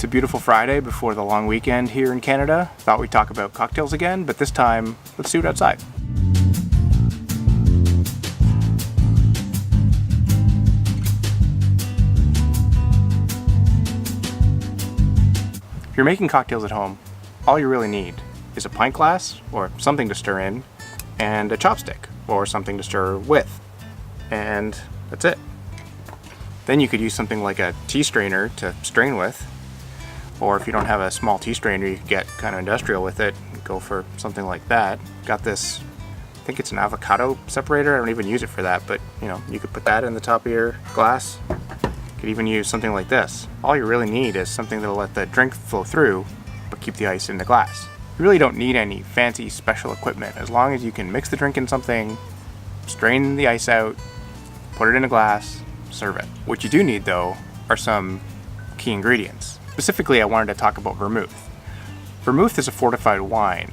It's a beautiful Friday before the long weekend here in Canada. Thought we'd talk about cocktails again, but this time, let's do it outside. If you're making cocktails at home, all you really need is a pint glass, or something to stir in, and a chopstick, or something to stir with. And that's it. Then you could use something like a tea strainer to strain with. Or if you don't have a small tea strainer, you could get kind of industrial with it. Go for something like that. Got this, I think it's an avocado separator. I don't even use it for that, but you could put that in the top of your glass. You could even use something like this. All you really need is something that'll let the drink flow through, but keep the ice in the glass. You really don't need any fancy special equipment. As long as you can mix the drink in something, strain the ice out, put it in a glass, serve it. What you do need though are some key ingredients. Specifically, I wanted to talk about vermouth. Vermouth is a fortified wine,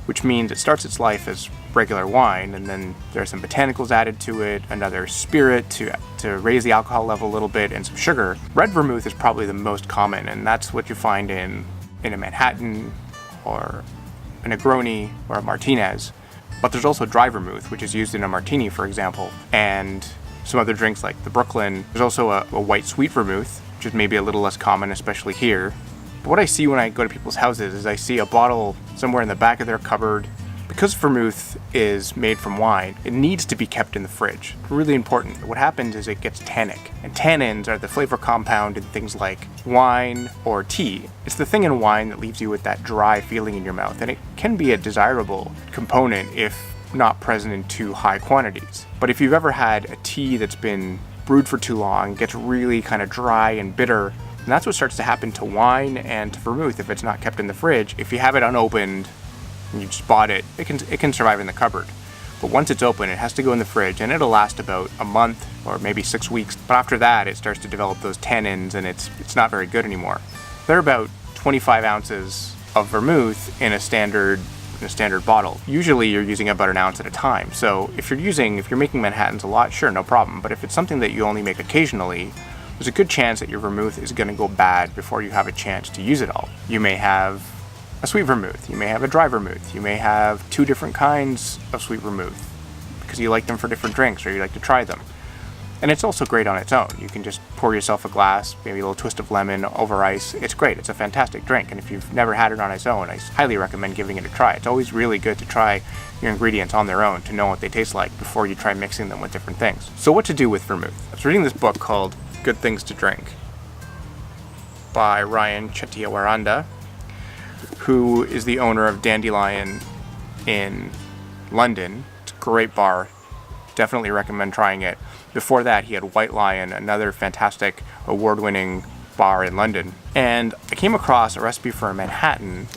which means it starts its life as regular wine, and then there's some botanicals added to it, another spirit to raise the alcohol level a little bit, and some sugar. Red vermouth is probably the most common, and that's what you find in a Manhattan, or a Negroni, or a Martinez. But there's also dry vermouth, which is used in a martini, for example, and some other drinks like the Brooklyn. There's also a white sweet vermouth, which is maybe a little less common, especially here. But what I see when I go to people's houses is I see a bottle somewhere in the back of their cupboard. Because vermouth is made from wine, it needs to be kept in the fridge. Really important. What happens is it gets tannic. And tannins are the flavor compound in things like wine or tea. It's the thing in wine that leaves you with that dry feeling in your mouth, and it can be a desirable component if not present in too high quantities. But if you've ever had a tea that's been brewed for too long, gets really kind of dry and bitter, and that's what starts to happen to wine and to vermouth if it's not kept in the fridge. If you have it unopened and you just bought it, it can survive in the cupboard. But once it's open, it has to go in the fridge, and it'll last about a month or maybe 6 weeks. But after that, it starts to develop those tannins, and it's not very good anymore. There are about 25 ounces of vermouth in a standard bottle. Usually you're using about an ounce at a time. So if you're making Manhattans a lot, sure, no problem. But if it's something that you only make occasionally, there's a good chance that your vermouth is going to go bad before you have a chance to use it all. You may have a sweet vermouth, you may have a dry vermouth, you may have 2 different kinds of sweet vermouth because you like them for different drinks or you like to try them. And it's also great on its own. You can just pour yourself a glass, maybe a little twist of lemon over ice. It's great. It's a fantastic drink. And if you've never had it on its own, I highly recommend giving it a try. It's always really good to try your ingredients on their own to know what they taste like before you try mixing them with different things. So what to do with vermouth? I was reading this book called Good Things to Drink by Ryan Chettiawaranda, who is the owner of Dandelion in London. It's a great bar. Definitely recommend trying it. Before that, he had White Lion, another fantastic award-winning bar in London. And I came across a recipe for a Manhattan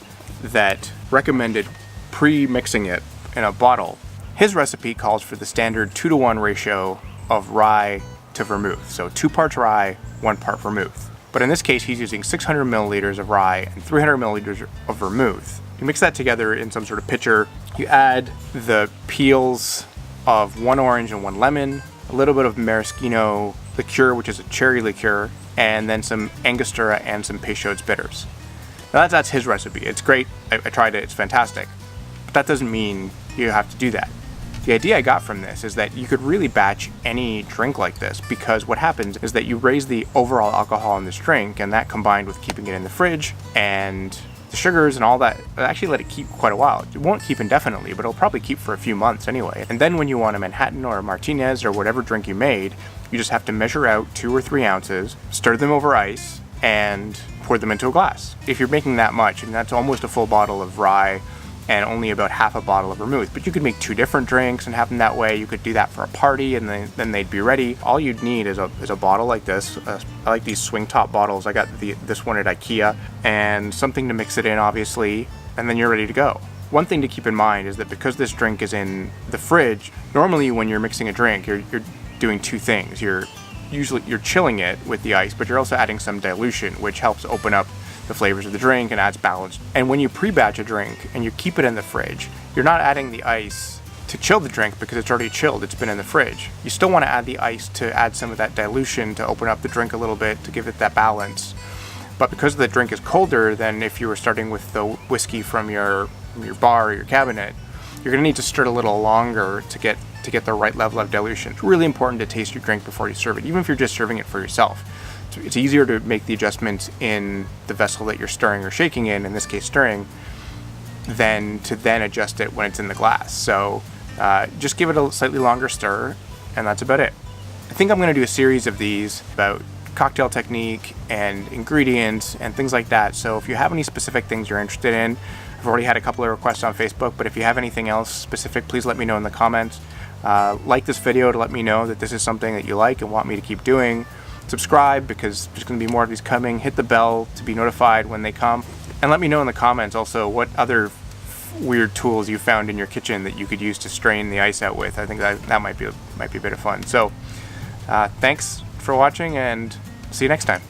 that recommended pre-mixing it in a bottle. His recipe calls for the standard 2-to-1 ratio of rye to vermouth. So 2 parts rye, 1 part vermouth. But in this case, he's using 600 milliliters of rye and 300 milliliters of vermouth. You mix that together in some sort of pitcher. You add the peels of 1 orange and 1 lemon, a little bit of maraschino liqueur, which is a cherry liqueur, and then some Angostura and some Peychaud's bitters. Now that's his recipe. It's great. I tried it. It's fantastic. But that doesn't mean you have to do that. The idea I got from this is that you could really batch any drink like this, because what happens is that you raise the overall alcohol in this drink, and that combined with keeping it in the fridge and the sugars and all that, actually let it keep quite a while. It won't keep indefinitely, but it'll probably keep for a few months anyway. And then when you want a Manhattan or a Martinez or whatever drink you made, you just have to measure out 2 or 3 ounces, stir them over ice, and pour them into a glass. If you're making that much, and that's almost a full bottle of rye and only about half a bottle of vermouth. But you could make 2 different drinks and have them that way. You could do that for a party, and then they'd be ready. All you'd need is a bottle like this. I like these swing top bottles. I got this one at IKEA, and something to mix it in, obviously, and then you're ready to go. One thing to keep in mind is that because this drink is in the fridge, normally when you're mixing a drink, you're doing 2 things. You're chilling it with the ice, but you're also adding some dilution, which helps open up the flavors of the drink and adds balance. And when you pre-batch a drink and you keep it in the fridge, you're not adding the ice to chill the drink because it's already chilled, it's been in the fridge. You still want to add the ice to add some of that dilution to open up the drink a little bit, to give it that balance. But because the drink is colder than if you were starting with the whiskey from your bar or your cabinet, you're going to need to stir it a little longer to get the right level of dilution. It's really important to taste your drink before you serve it, even if you're just serving it for yourself. It's easier to make the adjustments in the vessel that you're stirring or shaking in this case stirring, than to then adjust it when it's in the glass. So just give it a slightly longer stir, and that's about it. I think I'm going to do a series of these about cocktail technique and ingredients and things like that. So if you have any specific things you're interested in, I've already had a couple of requests on Facebook, but if you have anything else specific, please let me know in the comments. Like this video to let me know that this is something that you like and want me to keep doing. Subscribe, because there's going to be more of these coming. Hit the bell to be notified when they come. And let me know in the comments also what other weird tools you found in your kitchen that you could use to strain the ice out with. I think that might be a bit of fun. So thanks for watching, and see you next time.